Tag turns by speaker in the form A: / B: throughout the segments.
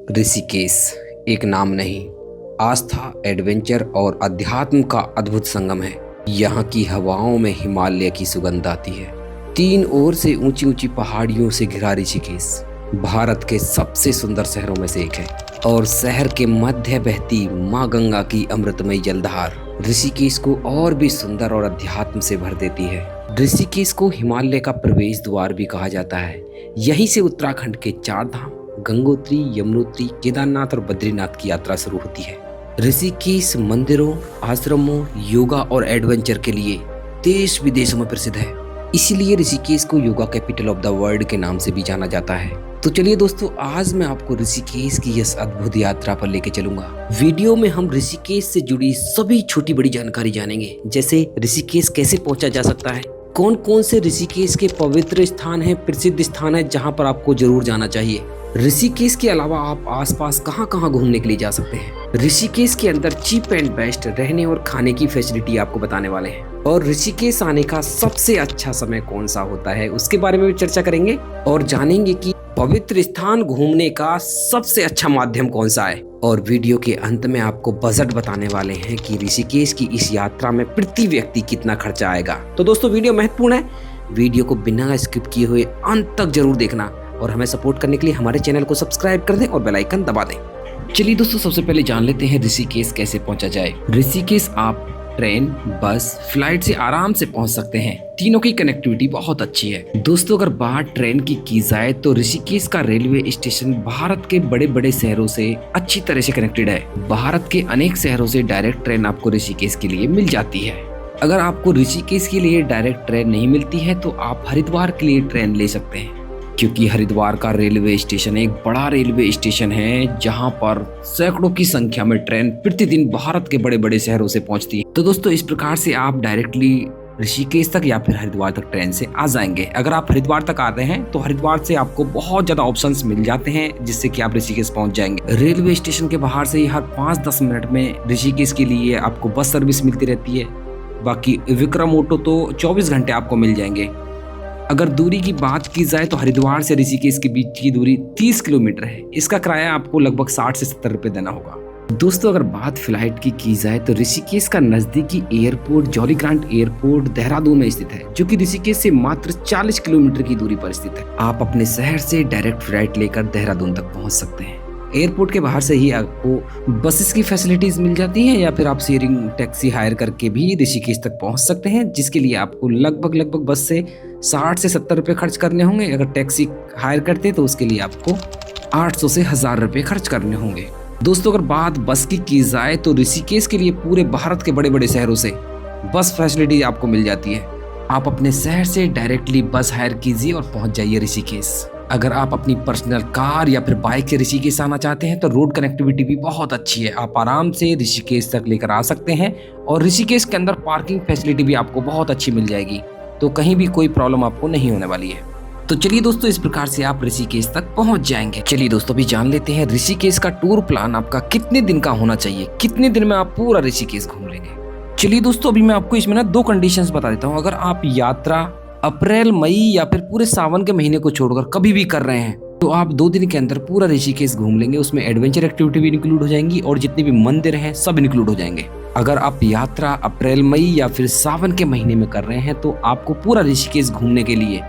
A: ऋषिकेश एक नाम नहीं, आस्था, एडवेंचर और अध्यात्म का अद्भुत संगम है। यहाँ की हवाओं में हिमालय की सुगंध आती है। तीन ओर से ऊंची ऊंची पहाड़ियों से घिरा ऋषिकेश भारत के सबसे सुंदर शहरों में से एक है और शहर के मध्य बहती माँ गंगा की अमृतमयी जलधार ऋषिकेश को और भी सुंदर और अध्यात्म से भर देती है। ऋषिकेश को हिमालय का प्रवेश द्वार भी कहा जाता है। यहीं से उत्तराखंड के चार धाम गंगोत्री, यमुनोत्री, केदारनाथ और बद्रीनाथ की यात्रा शुरू होती है। ऋषिकेश मंदिरों, आश्रमों, योगा और एडवेंचर के लिए देश विदेशों में प्रसिद्ध है। इसीलिए ऋषिकेश को yoga capital of the world के नाम से भी जाना जाता है। तो चलिए दोस्तों, आज मैं आपको ऋषिकेश की इस अद्भुत यात्रा पर लेके चलूंगा। वीडियो में हम ऋषिकेश से जुड़ी सभी छोटी बड़ी जानकारी जानेंगे, जैसे ऋषिकेश कैसे पहुंचा जा सकता है, कौन कौन से ऋषिकेश के पवित्र स्थान हैं, प्रसिद्ध स्थान है जहां पर आपको जरूर जाना चाहिए। ऋषिकेश के अलावा आप आसपास कहां कहां घूमने के लिए जा सकते हैं। ऋषिकेश के अंदर चीप एंड बेस्ट रहने और खाने की फैसिलिटी आपको बताने वाले हैं और ऋषिकेश आने का सबसे अच्छा समय कौन सा होता है उसके बारे में भी चर्चा करेंगे और जानेंगे कि पवित्र स्थान घूमने का सबसे अच्छा माध्यम कौन सा है। और वीडियो के अंत में आपको बजट बताने वाले हैं कि ऋषिकेश की इस यात्रा में प्रति व्यक्ति कितना खर्चा आएगा। तो दोस्तों, वीडियो महत्वपूर्ण है, वीडियो को बिना स्किप किए हुए अंत तक जरूर देखना और हमें सपोर्ट करने के लिए हमारे चैनल को सब्सक्राइब कर दें और बेल आइकन दबा दें। चलिए दोस्तों, सबसे पहले जान लेते हैं ऋषिकेश कैसे पहुंचा जाए। ऋषिकेश आप ट्रेन, बस, फ्लाइट से आराम से पहुंच सकते हैं। तीनों की कनेक्टिविटी बहुत अच्छी है। दोस्तों, अगर बात ट्रेन की जाए तो ऋषिकेश का रेलवे स्टेशन भारत के बड़े बड़े शहरों से अच्छी तरह से कनेक्टेड है। भारत के अनेक शहरों से डायरेक्ट ट्रेन आपको ऋषिकेश के लिए मिल जाती है। अगर आपको ऋषिकेश के लिए डायरेक्ट ट्रेन नहीं मिलती है तो आप हरिद्वार के लिए ट्रेन ले सकते हैं, क्योंकि हरिद्वार का रेलवे स्टेशन एक बड़ा रेलवे स्टेशन है जहां पर सैकड़ों की संख्या में ट्रेन प्रतिदिन भारत के बड़े बड़े शहरों से पहुंचती है। तो दोस्तों, इस प्रकार से आप डायरेक्टली ऋषिकेश तक या फिर हरिद्वार तक ट्रेन से आ जाएंगे। अगर आप हरिद्वार तक आते हैं तो हरिद्वार से आपको बहुत ज्यादा ऑप्शंस मिल जाते हैं जिससे कि आप ऋषिकेश पहुंच जाएंगे। रेलवे स्टेशन के बाहर से ही हर 5-10 मिनट में ऋषिकेश के लिए आपको बस सर्विस मिलती रहती है। बाकी विक्रम ऑटो तो 24 घंटे आपको मिल जाएंगे। अगर दूरी की बात की जाए तो हरिद्वार से ऋषिकेश के बीच की दूरी 30 किलोमीटर है। इसका किराया आपको लगभग 60 से 70 रुपए देना होगा। दोस्तों, अगर बात फ्लाइट की जाए तो ऋषिकेश का नजदीकी airport jolly grant airport Dehradun में स्थित है, जो कि ऋषिकेश से मात्र 40 किलोमीटर की दूरी पर स्थित है। आप अपने शहर से डायरेक्ट फ्लाइट लेकर देहरादून तक पहुंच सकते हैं। एयरपोर्ट के बाहर से ही आपको बसेस की फैसिलिटीज मिल जाती हैं या फिर आप शेयरिंग टैक्सी हायर करके भी ऋषिकेश तक पहुंच सकते हैं, जिसके लिए आपको लगभग बस से 60 से 70 रुपए खर्च करने होंगे। अगर टैक्सी हायर करते हैं तो उसके लिए आपको 800 से 1000 रुपए खर्च करने होंगे। दोस्तों, अगर बात बस की जाए तो ऋषिकेश के लिए पूरे भारत के बड़े बड़े शहरों से बस फैसिलिटी आपको मिल जाती है। आप अपने शहर से डायरेक्टली बस हायर कीजिए और पहुंच जाइए ऋषिकेश। अगर आप अपनी पर्सनल कार या फिर बाइक से ऋषिकेश आना चाहते हैं तो रोड कनेक्टिविटी भी बहुत अच्छी है। आप आराम से ऋषिकेश तक लेकर आ सकते हैं और ऋषिकेश के अंदर पार्किंग फैसिलिटी भी आपको बहुत अच्छी मिल जाएगी, तो कहीं भी कोई प्रॉब्लम आपको नहीं होने वाली है। तो चलिए दोस्तों, इस प्रकार से आप ऋषिकेश तक पहुंच जाएंगे। चलिए दोस्तों, भी जान लेते हैं ऋषिकेश का टूर प्लान आपका कितने दिन का होना चाहिए, कितने दिन में आप पूरा ऋषिकेश घूम लेंगे। चलिए दोस्तों, अभी मैं आपको इसमें ना 2 कंडीशंस बता देता हूँ। अगर आप यात्रा अप्रैल, मई या फिर पूरे सावन के महीने को छोड़कर कभी भी कर रहे हैं तो आप 2 दिन के अंदर पूरा ऋषिकेश घूम लेंगे। उसमें एडवेंचर एक्टिविटी भी इंक्लूड हो जाएंगी और जितने भी मंदिर हैं सब इंक्लूड हो जाएंगे। अगर आप यात्रा अप्रैल, मई या फिर सावन के महीने में कर रहे हैं तो आपको पूरा ऋषिकेश घूमने के लिए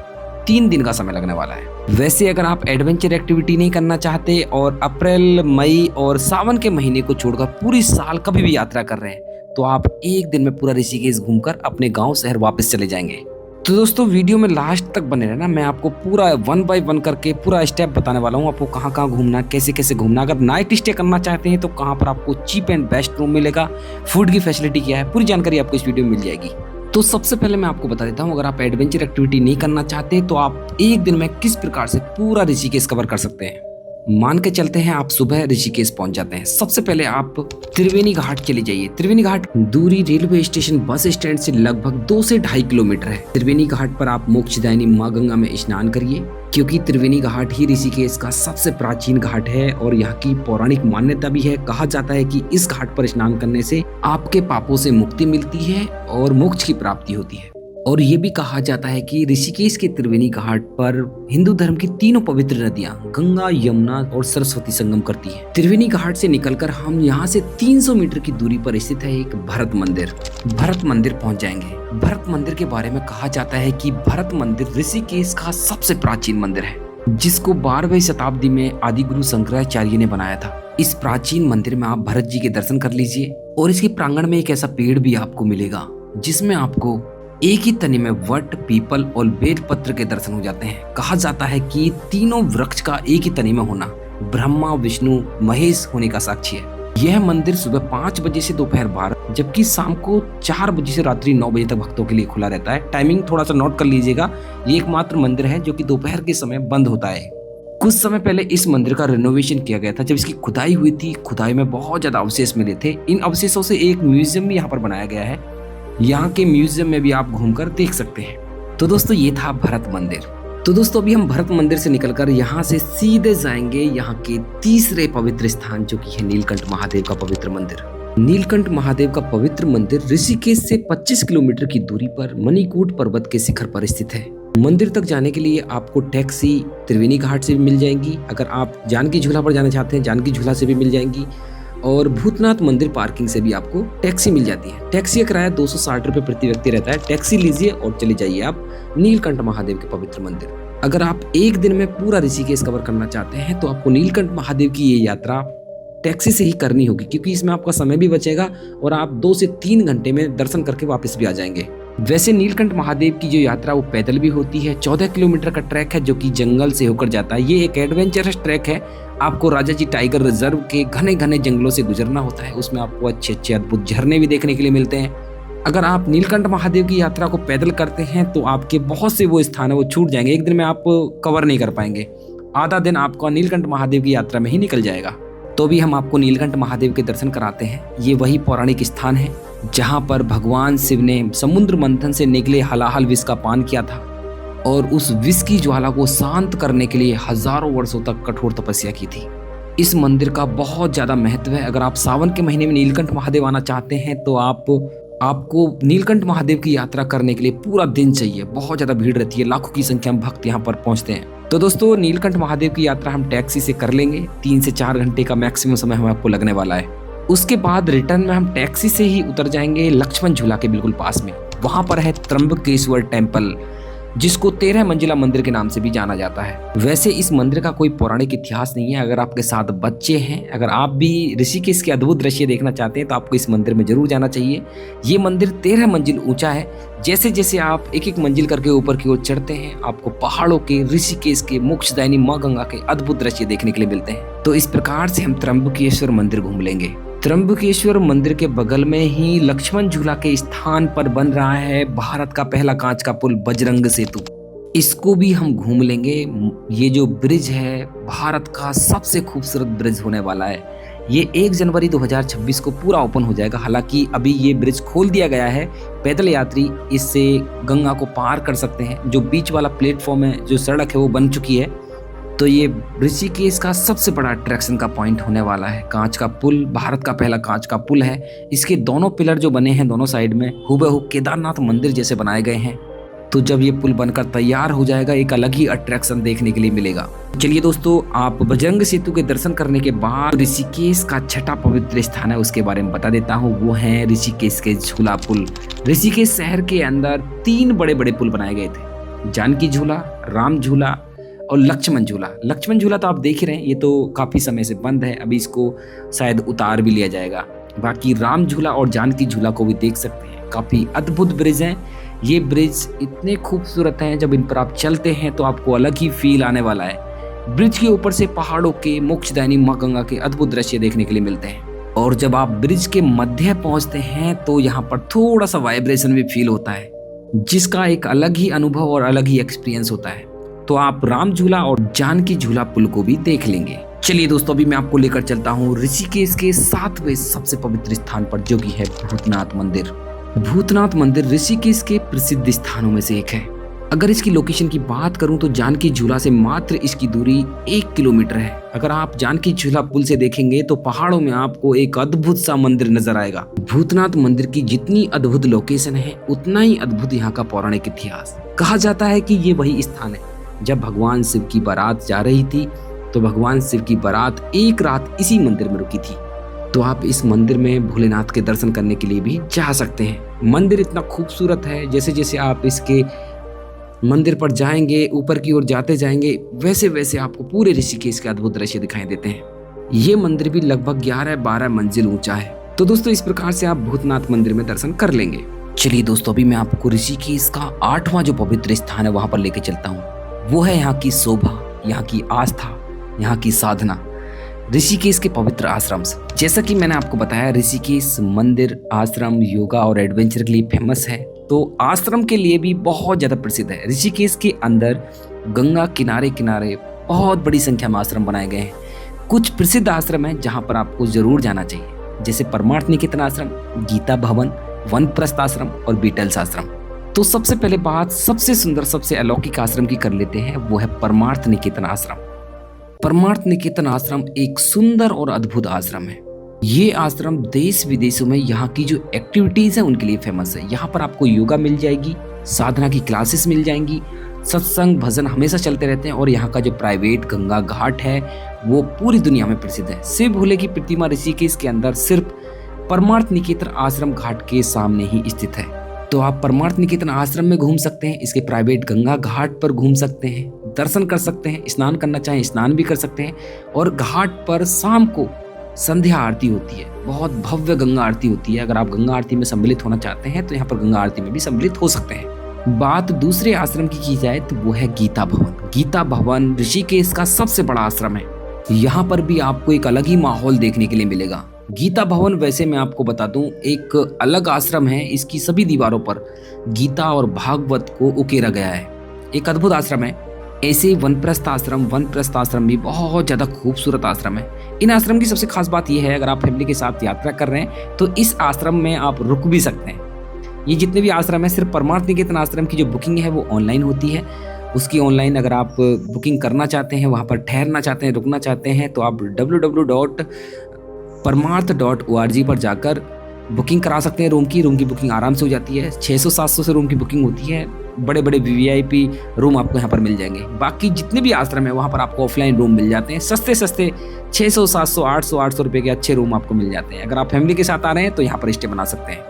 A: 3 दिन का समय लगने वाला है। वैसे अगर आप एडवेंचर एक्टिविटी नहीं करना चाहते और अप्रैल, मई और सावन के महीने को छोड़कर पूरी साल कभी भी यात्रा कर रहे हैं तो आप 1 दिन में पूरा ऋषिकेश घूमकर अपने गाँव शहर वापस चले जाएंगे। तो दोस्तों, वीडियो में लास्ट तक बने रहना, मैं आपको पूरा 1 बाय 1 करके पूरा स्टेप बताने वाला हूँ। आपको कहाँ कहाँ घूमना, कैसे कैसे घूमना। अगर नाइट स्टे करना चाहते हैं तो कहाँ पर आपको चीप एंड बेस्ट रूम मिलेगा, फूड की फैसिलिटी क्या है, पूरी जानकारी आपको इस वीडियो में मिल जाएगी। तो सबसे पहले मैं आपको बता देता हूँ, अगर आप एडवेंचर एक्टिविटी नहीं करना चाहते तो आप 1 दिन में किस प्रकार से पूरा ऋषिकेश कवर कर सकते हैं। मान के चलते हैं आप सुबह ऋषिकेश पहुंच जाते हैं। सबसे पहले आप त्रिवेणी घाट चले जाइए। त्रिवेणी घाट दूरी रेलवे स्टेशन बस स्टैंड से लगभग 2 से 2.5 किलोमीटर है। त्रिवेणी घाट पर आप मोक्षदायिनी माँ गंगा में स्नान करिए, क्योंकि त्रिवेणी घाट ही ऋषिकेश का सबसे प्राचीन घाट है और यहाँ की पौराणिक मान्यता भी है। कहा जाता है कि इस घाट पर स्नान करने से आपके पापों से मुक्ति मिलती है और मोक्ष की प्राप्ति होती है। और ये भी कहा जाता है कि ऋषिकेश के त्रिवेणी घाट पर हिंदू धर्म की तीनों पवित्र नदियां गंगा, यमुना और सरस्वती संगम करती हैं। त्रिवेणी घाट से निकलकर हम यहाँ से 300 मीटर की दूरी पर स्थित है एक भरत मंदिर। भरत मंदिर पहुंच जाएंगे। भरत मंदिर के बारे में कहा जाता है कि भरत मंदिर ऋषिकेश का सबसे प्राचीन मंदिर है, जिसको 12वीं शताब्दी में आदि गुरु शंकराचार्य ने बनाया था। इस प्राचीन मंदिर में आप भरत जी के दर्शन कर लीजिए और इसके प्रांगण में एक ऐसा पेड़ भी आपको मिलेगा जिसमें आपको एक ही तने में वट, पीपल और बेल पत्र के दर्शन हो जाते हैं। कहा जाता है कि तीनों वृक्ष का एक ही तने में होना ब्रह्मा, विष्णु, महेश होने का साक्षी है। यह मंदिर सुबह 5 बजे से दोपहर 12, जबकि शाम को 4 बजे से रात्रि 9 बजे तक भक्तों के लिए खुला रहता है। टाइमिंग थोड़ा सा नोट कर लीजिएगा। ये एकमात्र मंदिर है जो कि दोपहर के समय बंद होता है। कुछ समय पहले इस मंदिर का रिनोवेशन किया गया था। जब इसकी खुदाई हुई थी, खुदाई में बहुत ज्यादा अवशेष मिले थे। इन अवशेषों से एक म्यूजियम भी यहाँ पर बनाया गया है। यहाँ के म्यूजियम में भी आप घूमकर देख सकते हैं। तो दोस्तों ये था भरत मंदिर। तो दोस्तों अभी हम भरत मंदिर से निकलकर यहाँ से सीधे जाएंगे यहाँ के तीसरे पवित्र स्थान, जो कि है नीलकंठ महादेव का पवित्र मंदिर। नीलकंठ महादेव का पवित्र मंदिर ऋषिकेश से 25 किलोमीटर की दूरी पर मणिकूट पर्वत के शिखर पर स्थित है। मंदिर तक जाने के लिए आपको टैक्सी त्रिवेणी घाट से भी मिल जाएंगी। अगर आप जानकी झूला पर जाना चाहते हैं, जानकी झूला से भी मिल जाएंगी। और भूतनाथ मंदिर पार्किंग से भी आपको टैक्सी मिल जाती है। टैक्सी का किराया 260 रुपये प्रति व्यक्ति रहता है। टैक्सी लीजिए और चले जाइए आप नीलकंठ महादेव के पवित्र मंदिर। अगर आप एक दिन में पूरा ऋषिकेश कवर करना चाहते हैं तो आपको नीलकंठ महादेव की ये यात्रा टैक्सी से ही करनी होगी, क्योंकि इसमें आपका समय भी बचेगा और आप 2 से 3 घंटे में दर्शन करके वापस भी आ जाएंगे। वैसे नीलकंठ महादेव की जो यात्रा वो पैदल भी होती है। 14 किलोमीटर का ट्रैक है जो कि जंगल से होकर जाता है। ये एक एडवेंचरस ट्रैक है। आपको राजा जी टाइगर रिजर्व के घने घने जंगलों से गुजरना होता है। उसमें आपको अच्छे अच्छे अद्भुत झरने भी देखने के लिए मिलते हैं। अगर आप नीलकंठ महादेव की यात्रा को पैदल करते हैं तो आपके बहुत से वो स्थान है वो छूट जाएंगे। एक दिन में आप कवर नहीं कर पाएंगे। आधा दिन आपका नीलकंठ महादेव की यात्रा में ही निकल जाएगा। तो भी हम आपको नीलकंठ महादेव के दर्शन कराते हैं। ये वही पौराणिक स्थान है जहाँ पर भगवान शिव ने समुद्र मंथन से निकले हलाहल विष का पान किया था और उस विष की ज्वाला को शांत करने के लिए हजारों वर्षों तक कठोर तपस्या की थी। इस मंदिर का बहुत ज्यादा महत्व है। अगर आप सावन के महीने में नीलकंठ महादेव आना चाहते हैं तो आपको नीलकंठ महादेव की यात्रा करने के लिए पूरा दिन चाहिए। बहुत ज्यादा भीड़ रहती है, लाखों की संख्या में भक्त यहाँ पर पहुंचते हैं। तो दोस्तों नीलकंठ महादेव की यात्रा हम टैक्सी से कर लेंगे। 3 से 4 घंटे का मैक्सिमम समय हमें आपको लगने वाला है। उसके बाद रिटर्न में हम टैक्सी से ही उतर जाएंगे लक्ष्मण झूला के बिल्कुल पास में। वहां पर है त्र्यंबकेश्वर टेम्पल, जिसको 13 मंजिला मंदिर के नाम से भी जाना जाता है। वैसे इस मंदिर का कोई पौराणिक इतिहास नहीं है। अगर आपके साथ बच्चे हैं, अगर आप भी ऋषिकेश के अद्भुत दृश्य देखना चाहते हैं तो आपको इस मंदिर में जरूर जाना चाहिए। ये मंदिर 13 मंजिल ऊंचा है। जैसे जैसे आप एक एक मंजिल करके ऊपर की ओर चढ़ते हैं, आपको पहाड़ों के, ऋषिकेश के, मोक्षदायिनी माँ गंगा के अद्भुत दृश्य देखने के लिए मिलते हैं। तो इस प्रकार से हम त्र्यंबकेश्वर मंदिर घूम लेंगे। त्र्यंबकेश्वर मंदिर के बगल में ही लक्ष्मण झूला के स्थान पर बन रहा है भारत का पहला कांच का पुल बजरंग सेतु। इसको भी हम घूम लेंगे। ये जो ब्रिज है भारत का सबसे खूबसूरत ब्रिज होने वाला है। ये 1 जनवरी 2026 को पूरा ओपन हो जाएगा। हालांकि अभी ये ब्रिज खोल दिया गया है। पैदल यात्री इससे गंगा को पार कर सकते हैं। जो बीच वाला प्लेटफॉर्म है, जो सड़क है वो बन चुकी है। तो ये ऋषिकेश का सबसे बड़ा अट्रैक्शन का पॉइंट होने वाला है। कांच का पुल भारत का पहला कांच का पुल है। इसके दोनों पिलर जो बने हैं दोनों साइड में हुबहू केदारनाथ मंदिर जैसे बनाए गए हैं। तो जब ये पुल बनकर तैयार हो जाएगा एक अलग ही अट्रैक्शन देखने के लिए मिलेगा। चलिए दोस्तों, आप बजरंग सेतु के दर्शन करने के बाद ऋषिकेश का छठा पवित्र स्थान है उसके बारे में बता देता हूँ। वो है ऋषिकेश के झूला पुल। ऋषिकेश शहर के अंदर 3 बड़े बड़े पुल बनाए गए थे, जानकी झूला, राम झूला और लक्ष्मण झूला। लक्ष्मण झूला तो आप देख ही रहे हैं, ये तो काफी समय से बंद है। अभी इसको शायद उतार भी लिया जाएगा। बाकी राम झूला और जानकी झूला को भी देख सकते हैं। काफी अद्भुत ब्रिज हैं। ये ब्रिज इतने खूबसूरत हैं, जब इन पर आप चलते हैं तो आपको अलग ही फील आने वाला है। ब्रिज के ऊपर से पहाड़ों के, मोक्षदायिनी माँ गंगा के अद्भुत दृश्य देखने के लिए मिलते हैं। और जब आप ब्रिज के मध्य पहुंचते हैं तो यहाँ पर थोड़ा सा वाइब्रेशन भी फील होता है, जिसका एक अलग ही अनुभव और अलग ही एक्सपीरियंस होता है। तो आप राम झूला और जानकी झूला पुल को भी देख लेंगे। चलिए दोस्तों, अभी मैं आपको लेकर चलता हूँ ऋषिकेश के 7वें सबसे पवित्र स्थान पर, जो कि है भूतनाथ मंदिर। भूतनाथ मंदिर ऋषिकेश के प्रसिद्ध स्थानों में से एक है। अगर इसकी लोकेशन की बात करूं तो जानकी झूला से मात्र इसकी दूरी 1 किलोमीटर है। अगर आप जानकी झूला पुल से देखेंगे तो पहाड़ों में आपको एक अद्भुत सा मंदिर नजर आएगा। भूतनाथ मंदिर की जितनी अद्भुत लोकेशन है उतना ही अद्भुत यहाँ का पौराणिक इतिहास। कहा जाता है कि ये वही स्थान है जब भगवान शिव की बारात जा रही थी तो भगवान शिव की बारात एक रात इसी मंदिर में रुकी थी। तो आप इस मंदिर में भोलेनाथ के दर्शन करने के लिए भी जा सकते हैं। मंदिर इतना खूबसूरत है, जैसे जैसे आप इसके मंदिर पर जाएंगे, ऊपर की ओर जाते जाएंगे, वैसे वैसे आपको पूरे ऋषिकेश के अद्भुत दृश्य दिखाई देते हैं। ये मंदिर भी लगभग 11-12 मंजिल ऊंचा है। तो दोस्तों इस प्रकार से आप भूतनाथ मंदिर में दर्शन कर लेंगे। चलिए दोस्तों, अभी मैं आपको ऋषिकेश का 8वां जो पवित्र स्थान है वहां पर लेके चलता हूँ। वो है यहाँ की शोभा, यहाँ की आस्था, यहाँ की साधना, ऋषिकेश के पवित्र आश्रम। जैसा कि मैंने आपको बताया, ऋषिकेश मंदिर, आश्रम, योगा और एडवेंचर के लिए फेमस है। तो आश्रम के लिए भी बहुत ज्यादा प्रसिद्ध है। ऋषिकेश के अंदर गंगा किनारे किनारे बहुत बड़ी संख्या में आश्रम बनाए गए हैं। कुछ प्रसिद्ध आश्रम हैं जहां पर आपको जरूर जाना चाहिए, जैसे परमार्थ निकेतन आश्रम, गीता भवन, वनप्रस्थ आश्रम और बीटल्स आश्रम। तो सबसे पहले बात सबसे सुंदर, सबसे अलौकिक आश्रम की कर लेते हैं, वो है परमार्थ निकेतन आश्रम। परमार्थ निकेतन आश्रम एक सुंदर और अद्भुत आश्रम है। ये आश्रम देश विदेशों में यहाँ की जो एक्टिविटीज है उनके लिए फेमस है। यहाँ पर आपको योगा मिल जाएगी, साधना की क्लासेस मिल जाएंगी, सत्संग भजन हमेशा चलते रहते हैं। और यहाँ का जो प्राइवेट गंगा घाट है वो पूरी दुनिया में प्रसिद्ध है। शिव भोले की प्रतिमा ऋषिकेश के अंदर सिर्फ परमार्थ निकेतन आश्रम घाट के सामने ही स्थित है। तो आप परमार्थ निकेतन आश्रम में घूम सकते हैं, इसके प्राइवेट गंगा घाट पर घूम सकते हैं, दर्शन कर सकते हैं, स्नान करना चाहें स्नान भी कर सकते हैं। और घाट पर शाम को संध्या आरती होती है, बहुत भव्य गंगा आरती होती है। अगर आप गंगा आरती में सम्मिलित होना चाहते हैं तो यहाँ पर गंगा आरती में भी सम्मिलित हो सकते हैं। बात दूसरे आश्रम की जाए तो वो है गीता भवन। गीता भवन ऋषिकेश का सबसे बड़ा आश्रम है। यहाँ पर भी आपको एक अलग ही माहौल देखने के लिए मिलेगा। गीता भवन वैसे मैं आपको बता दूं एक अलग आश्रम है। इसकी सभी दीवारों पर गीता और भागवत को उकेरा गया है। एक अद्भुत आश्रम है। ऐसे वनप्रस्थ आश्रम भी बहुत ज्यादा खूबसूरत आश्रम है। इन आश्रम की सबसे खास बात यह है, अगर आप फैमिली के साथ यात्रा कर रहे हैं तो इस आश्रम में आप रुक भी सकते हैं। ये जितने भी आश्रम है, सिर्फ परमार्थ निकेतन आश्रम की जो बुकिंग है वो ऑनलाइन होती है। उसकी ऑनलाइन अगर आप बुकिंग करना चाहते हैं, वहाँ पर ठहरना चाहते हैं, रुकना चाहते हैं, तो आप www.parmarth.org पर जाकर बुकिंग करा सकते हैं। रूम की बुकिंग आराम से हो जाती है। 600-700 से रूम की बुकिंग होती है। बड़े बड़े VIP रूम आपको यहाँ पर मिल जाएंगे। बाकी जितने भी आश्रम है वहाँ पर आपको ऑफलाइन रूम मिल जाते हैं। सस्ते 600, 700, 800 रुपए के अच्छे रूम आपको मिल जाते हैं। अगर आप फैमिली के साथ आ रहे हैं तो यहाँ पर स्टे बना सकते हैं।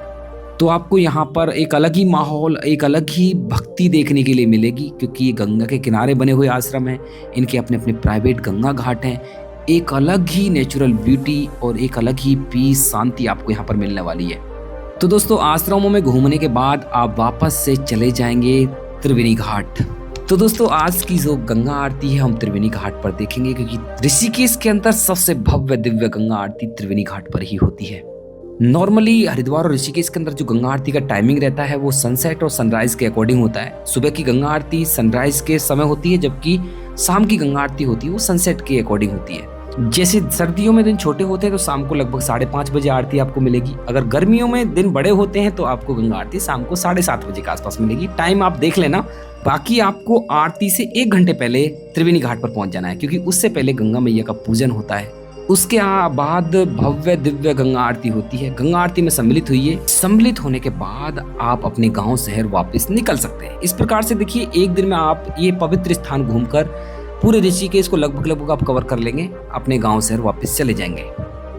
A: तो आपको यहाँ पर एक अलग ही माहौल, एक अलग ही भक्ति देखने के लिए मिलेगी, क्योंकि ये गंगा के किनारे बने हुए आश्रम हैं। इनके अपने अपने प्राइवेट गंगा घाट हैं। एक अलग ही नेचुरल ब्यूटी और एक अलग ही पीस, शांति आपको यहाँ पर मिलने वाली है। तो दोस्तों आश्रमों में घूमने के बाद आप वापस से चले जाएंगे त्रिवेणी घाट। तो दोस्तों आज की जो गंगा आरती है हम त्रिवेणी घाट पर देखेंगे, क्योंकि ऋषिकेश के अंदर सबसे भव्य दिव्य गंगा आरती त्रिवेणी घाट पर ही होती है। नॉर्मली हरिद्वार और ऋषिकेश के अंदर जो गंगा आरती का टाइमिंग रहता है वो सनसेट और सनराइज के अकॉर्डिंग होता है। सुबह की गंगा आरती सनराइज के समय होती है, जबकि शाम की गंगा आरती होती है वो सनसेट के अकॉर्डिंग होती है। जैसे सर्दियों में दिन छोटे होते हैं तो शाम को लगभग 5:30 बजे आरती आपको मिलेगी। अगर गर्मियों में दिन बड़े होते हैं तो आपको गंगा आरती शाम को 7:30 बजे के आसपास मिलेगी। टाइम आप देख लेना। बाकी आपको आरती से 1 घंटे पहले त्रिवेणी घाट पर पहुंच जाना है, क्योंकि उससे पहले गंगा मैया का पूजन होता है। उसके बाद भव्य दिव्य गंगा आरती होती है। गंगा आरती में सम्मिलित हुई। सम्मिलित होने के बाद आप अपने गाँव शहर वापस निकल सकते हैं। इस प्रकार से देखिए, एक दिन में आप ये पवित्र स्थान घूमकर पूरे ऋषिकेश को लगभग आप कवर कर लेंगे, अपने गांव शहर वापस चले जाएंगे।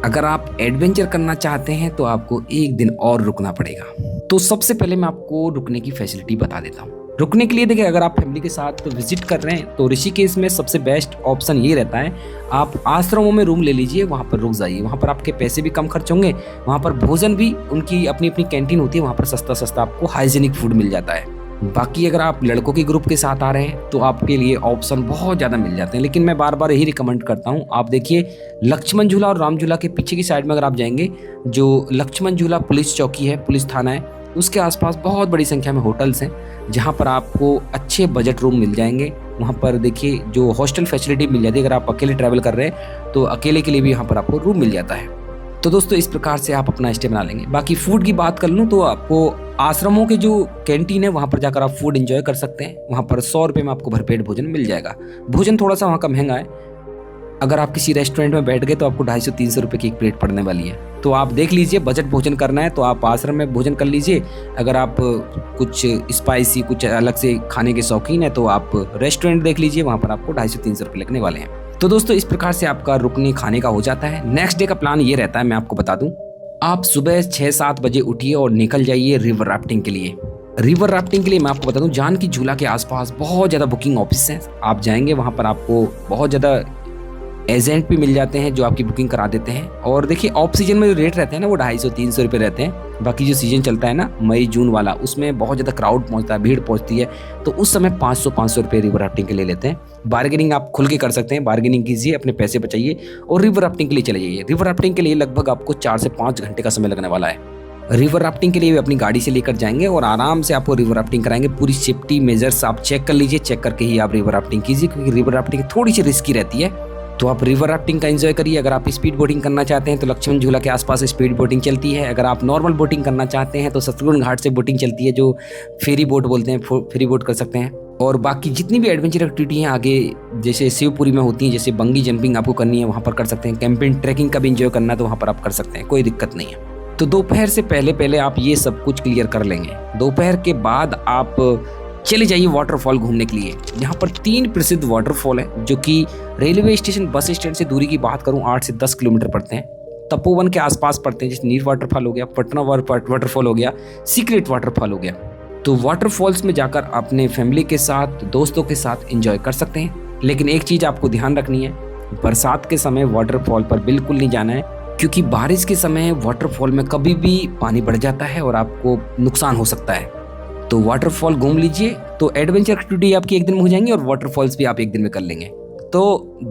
A: अगर आप एडवेंचर करना चाहते हैं तो आपको 1 दिन और रुकना पड़ेगा। तो सबसे पहले मैं आपको रुकने की फैसिलिटी बता देता हूँ। रुकने के लिए देखिए, अगर आप फैमिली के साथ विजिट कर रहे हैं तो ऋषिकेश में सबसे बेस्ट ऑप्शन ये रहता है, आप आश्रमों में रूम ले लीजिए, वहाँ पर रुक जाइए। वहाँ पर आपके पैसे भी कम खर्च होंगे। वहाँ पर भोजन भी, उनकी अपनी अपनी कैंटीन होती है, वहाँ पर सस्ता आपको हाइजीनिक फूड मिल जाता है। बाकी अगर आप लड़कों के ग्रुप के साथ आ रहे हैं तो आपके लिए ऑप्शन बहुत ज़्यादा मिल जाते हैं, लेकिन मैं बार बार यही रिकमेंड करता हूँ। आप देखिए, लक्ष्मण झूला और राम झूला के पीछे की साइड में अगर आप जाएंगे, जो लक्ष्मण झूला पुलिस चौकी है, पुलिस थाना है, उसके आसपास बहुत बड़ी संख्या में होटल्स हैं जहाँ पर आपको अच्छे बजट रूम मिल जाएंगे। वहाँ पर देखिए जो हॉस्टल फैसिलिटी मिल जाती है। अगर आप अकेले ट्रैवल कर रहे हैं तो अकेले के लिए भी यहाँ पर आपको रूम मिल जाता है। तो दोस्तों इस प्रकार से आप अपना स्टे बना लेंगे। बाकी फूड की बात कर लूँ तो आपको आश्रमों के जो कैंटीन है वहाँ पर जाकर आप फूड एंजॉय कर सकते हैं। वहाँ पर 100 रुपये में आपको भरपेट भोजन मिल जाएगा। भोजन थोड़ा सा वहाँ का महंगा है। अगर आप किसी रेस्टोरेंट में बैठ गए तो आपको 250-300 रुपये की एक प्लेट पड़ने वाली है। तो आप देख लीजिए, बजट भोजन करना है तो आप आश्रम में भोजन कर लीजिए। अगर आप कुछ स्पाइसी कुछ अलग से खाने के शौकीन है तो आप रेस्टोरेंट देख लीजिए, वहाँ पर आपको 250-300 रुपये लगने वाले हैं। तो दोस्तों इस प्रकार से आपका रुकने खाने का हो जाता है। नेक्स्ट डे का प्लान ये रहता है, मैं आपको बता दूं, आप सुबह 6-7 बजे उठिए और निकल जाइए रिवर राफ्टिंग के लिए। रिवर राफ्टिंग के लिए मैं आपको बता दूं, जानकी झूला के आसपास बहुत ज़्यादा बुकिंग ऑफिस हैं। आप जाएंगे वहाँ पर आपको बहुत ज़्यादा एजेंट भी मिल जाते हैं जो आपकी बुकिंग करा देते हैं। और देखिए ऑफ सीजन में जो रेट रहते हैं ना वो 250-300 रुपये रहते हैं। बाकी जो सीजन चलता है ना मई जून वाला, उसमें बहुत ज़्यादा क्राउड पहुंचता है, भीड़ पहुंचती है, तो उस समय 500 रुपये रिवर राफ्टिंग के लिए लेते हैं। बार्गेनिंग आप खुल के कर सकते हैं, बार्गेनिंग कीजिए, अपने पैसे बचाइए और रिवर राफ्टिंग के लिए चले जाइए। रिवर राफ्टिंग के लिए लगभग आपको 4 से 5 घंटे का समय लगने वाला है। रिवर राफ्टिंग के लिए भी अपनी गाड़ी से लेकर जाएंगे और आराम से आपको रिवर राफ्टिंग कराएंगे। पूरी सेफ्टी मेजर्स आप चेक कर लीजिए, चेक करके ही आप रिवर राफ्टिंग कीजिए, क्योंकि रिवर राफ्टिंग थोड़ी सी रिस्की रहती है। तो आप रिवर राफ्टिंग का एंजॉय करिए। अगर आप स्पीड बोटिंग करना चाहते हैं तो लक्ष्मण झूला के आसपास स्पीड बोटिंग चलती है। अगर आप नॉर्मल बोटिंग करना चाहते हैं तो सतलुज घाट से बोटिंग चलती है, जो फेरी बोट बोलते हैं, फेरी बोट कर सकते हैं। और बाकी जितनी भी एडवेंचर एक्टिविटी हैं आगे जैसे शिवपुरी में होती हैं, जैसे बंगी जंपिंग आपको करनी है वहाँ पर कर सकते हैं। कैंपिंग ट्रैकिंग का भी एंजॉय करना है तो वहाँ पर आप कर सकते हैं, कोई दिक्कत नहीं है। तो दोपहर से पहले आप ये सब कुछ क्लियर कर लेंगे। दोपहर के बाद आप चले जाइए वाटरफॉल घूमने के लिए। यहाँ पर 3 प्रसिद्ध वाटरफॉल हैं जो कि रेलवे स्टेशन बस स्टैंड से दूरी की बात करूँ 8 से 10 किलोमीटर पड़ते हैं। तपोवन के आसपास पड़ते हैं, जैसे नीर वाटरफॉल हो गया, पटना वाटरफॉल हो गया, सीक्रेट वाटरफॉल हो गया। तो वाटरफॉल्स में जाकर अपने फैमिली के साथ, दोस्तों के साथ एंजॉय कर सकते हैं। लेकिन एक चीज़ आपको ध्यान रखनी है, बरसात के समय वाटरफॉल पर बिल्कुल नहीं जाना है, क्योंकि बारिश के समय वाटरफॉल में कभी भी पानी बढ़ जाता है और आपको नुकसान हो सकता है। तो वाटरफॉल घूम लीजिए, तो एडवेंचर एक्टिविटी आपकी एक दिन में हो जाएंगी और वाटरफॉल्स भी आप एक दिन में कर लेंगे। तो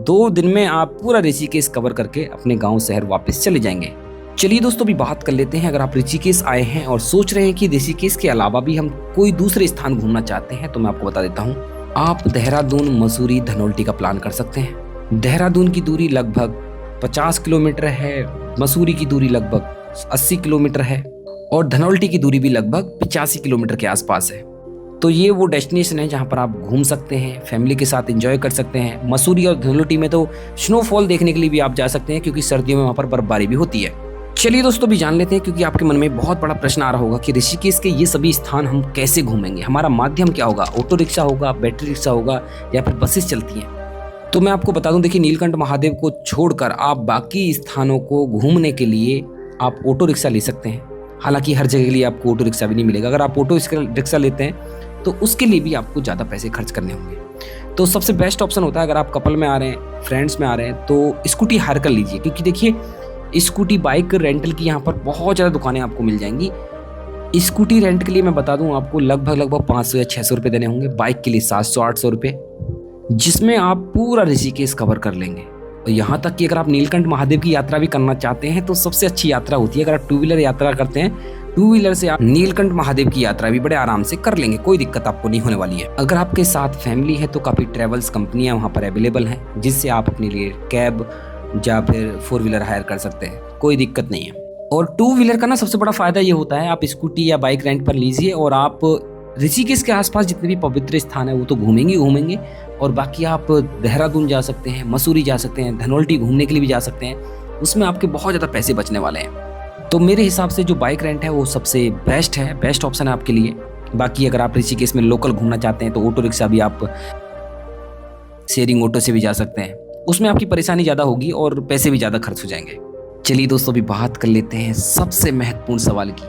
A: 2 दिन में आप पूरा ऋषिकेश कवर करके अपने गांव शहर वापस चले जाएंगे। चलिए दोस्तों अभी बात कर लेते हैं, अगर आप ऋषिकेश आए हैं और सोच रहे हैं कि ऋषिकेश के अलावा भी हम कोई दूसरे स्थान घूमना चाहते हैं, तो मैं आपको बता देता हूँ, आप देहरादून, मसूरी, धनौल्टी का प्लान कर सकते हैं। देहरादून की दूरी लगभग 50 किलोमीटर है, मसूरी की दूरी लगभग 80 किलोमीटर है और धनौल्टी की दूरी भी लगभग 85 किलोमीटर के आसपास है। तो ये वो डेस्टिनेशन है जहाँ पर आप घूम सकते हैं, फैमिली के साथ एंजॉय कर सकते हैं। मसूरी और धनौल्टी में तो स्नोफॉल देखने के लिए भी आप जा सकते हैं, क्योंकि सर्दियों में वहाँ पर बर्फबारी भी होती है। चलिए दोस्तों भी जान लेते हैं, क्योंकि आपके मन में बहुत बड़ा प्रश्न आ रहा होगा कि ऋषिकेश के ये सभी स्थान हम कैसे घूमेंगे, हमारा माध्यम क्या होगा, ऑटो रिक्शा होगा, बैटरी रिक्शा होगा या फिर बसेस चलती हैं। तो मैं आपको बता दूं, देखिए नीलकंठ महादेव को छोड़कर आप बाकी स्थानों को घूमने के लिए आप ऑटो रिक्शा ले सकते हैं। हालांकि हर जगह के लिए आपको ऑटो रिक्शा भी नहीं मिलेगा। अगर आप ऑटो रिक्शा लेते हैं तो उसके लिए भी आपको ज़्यादा पैसे खर्च करने होंगे। तो सबसे बेस्ट ऑप्शन होता है, अगर आप कपल में आ रहे हैं, फ्रेंड्स में आ रहे हैं, तो स्कूटी हायर कर लीजिए, क्योंकि देखिए स्कूटी बाइक रेंटल की यहाँ पर बहुत ज़्यादा दुकानें आपको मिल जाएंगी। स्कूटी रेंट के लिए मैं बता दूं आपको लगभग 500 या 600 रुपये देने होंगे, बाइक के लिए 700-800 रुपये, जिसमें आप पूरा ऋषिकेश कवर कर लेंगे। और यहाँ तक कि अगर आप नीलकंठ महादेव की यात्रा भी करना चाहते हैं तो सबसे अच्छी यात्रा होती है, अगर आप 2 व्हीलर यात्रा करते हैं, 2 व्हीलर से आप नीलकंठ महादेव की यात्रा भी बड़े आराम से कर लेंगे, कोई दिक्कत आपको नहीं होने वाली है। अगर आपके साथ फैमिली है तो काफ़ी ट्रेवल्स कंपनियां वहाँ पर अवेलेबल हैं, जिससे आप अपने लिए कैब या फिर 4 व्हीलर हायर कर सकते हैं, कोई दिक्कत नहीं है। और 2 व्हीलर का ना सबसे बड़ा फायदा ये होता है, आप स्कूटी या बाइक रेंट पर लीजिए और आप ऋषिकेश के आसपास जितने भी पवित्र स्थान है वो तो घूमेंगे और बाकी आप देहरादून जा सकते हैं, मसूरी जा सकते हैं, धनौल्टी घूमने के लिए भी जा सकते हैं। उसमें आपके बहुत ज़्यादा पैसे बचने वाले हैं। तो मेरे हिसाब से जो बाइक रेंट है वो सबसे बेस्ट है, बेस्ट ऑप्शन है आपके लिए। बाकी अगर आप ऋषिकेश में लोकल घूमना चाहते हैं तो ऑटो रिक्शा भी, आप शेयरिंग ऑटो से भी जा सकते हैं, उसमें आपकी परेशानी ज़्यादा होगी और पैसे भी ज़्यादा खर्च हो जाएंगे। चलिए दोस्तों अभी बात कर लेते हैं सबसे महत्वपूर्ण सवाल की,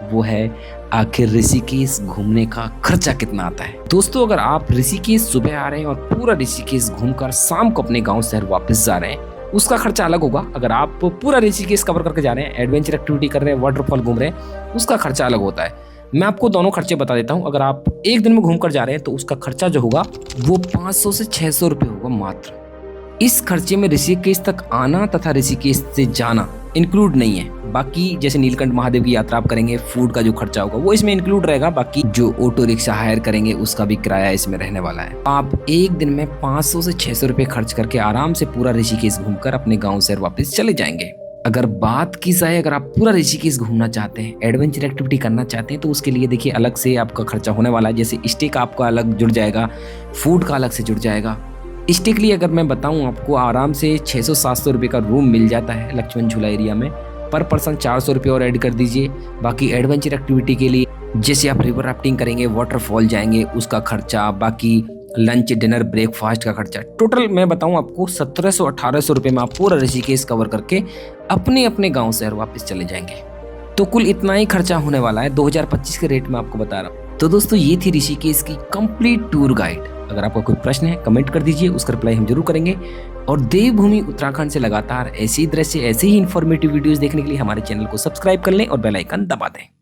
A: वो है आखिर ऋषिकेश घूमने का खर्चा कितना आता है। दोस्तों अगर आप ऋषिकेश सुबह आ रहे हैं और पूरा ऋषिकेश घूमकर शाम को अपने गांव शहर वापस जा रहे हैं, उसका खर्चा अलग होगा। अगर आप पूरा ऋषिकेश कवर करके जा रहे हैं, एडवेंचर एक्टिविटी कर रहे हैं, वाटरफॉल घूम रहे हैं, उसका खर्चा अलग होता है। मैं आपको दोनों खर्चे बता देता हूँ। अगर आप एक दिन में घूम कर जा रहे हैं तो उसका खर्चा जो होगा वो 500 से 600 रुपये होगा मात्र। इस खर्चे में ऋषिकेश तक आना तथा ऋषिकेश से जाना इंक्लूड नहीं है। बाकी जैसे नीलकंठ महादेव की यात्रा आप करेंगे, फूड का जो खर्चा होगा वो इसमें इंक्लूड रहेगा। बाकी जो ऑटो रिक्शा हायर करेंगे उसका भी किराया इसमें रहने वाला है। आप एक दिन में 500 से 600 रुपये खर्च करके आराम से पूरा ऋषिकेश घूमकर अपने गांव शहर वापस चले जाएंगे। अगर बात की जाए, अगर आप पूरा ऋषिकेश घूमना चाहते हैं, एडवेंचर एक्टिविटी करना चाहते हैं, तो उसके लिए देखिए अलग से आपका खर्चा होने वाला है। जैसे स्टे का आपका अलग जुड़ जाएगा, फूड का अलग से जुड़ जाएगा। स्टे के लिए अगर मैं बताऊं आपको, आराम से 600-700 रुपये का रूम मिल जाता है लक्ष्मण झूला एरिया में। पर पर्सन 400 रुपये और ऐड कर दीजिए। बाकी एडवेंचर एक्टिविटी के लिए जैसे आप रिवर राफ्टिंग करेंगे, वाटरफॉल जाएंगे, उसका खर्चा, बाकी लंच डिनर ब्रेकफास्ट का खर्चा, टोटल मैं बताऊं आपको 1700-1800 रुपये में आप पूरा ऋषिकेश कवर करके अपने अपने गांव शहर वापस चले जाएंगे। तो कुल इतना ही खर्चा होने वाला है 2025 के रेट में आपको बता रहा हूँ। तो दोस्तों ये थी ऋषिकेश की कंप्लीट टूर गाइड। अगर आपका कोई प्रश्न है कमेंट कर दीजिए, उसका रिप्लाई हम जरूर करेंगे। और देवभूमि उत्तराखंड से लगातार ऐसे ही दृश्य, ऐसे ही इन्फॉर्मेटिव वीडियोस देखने के लिए हमारे चैनल को सब्सक्राइब कर लें और बेल आइकन दबा दें।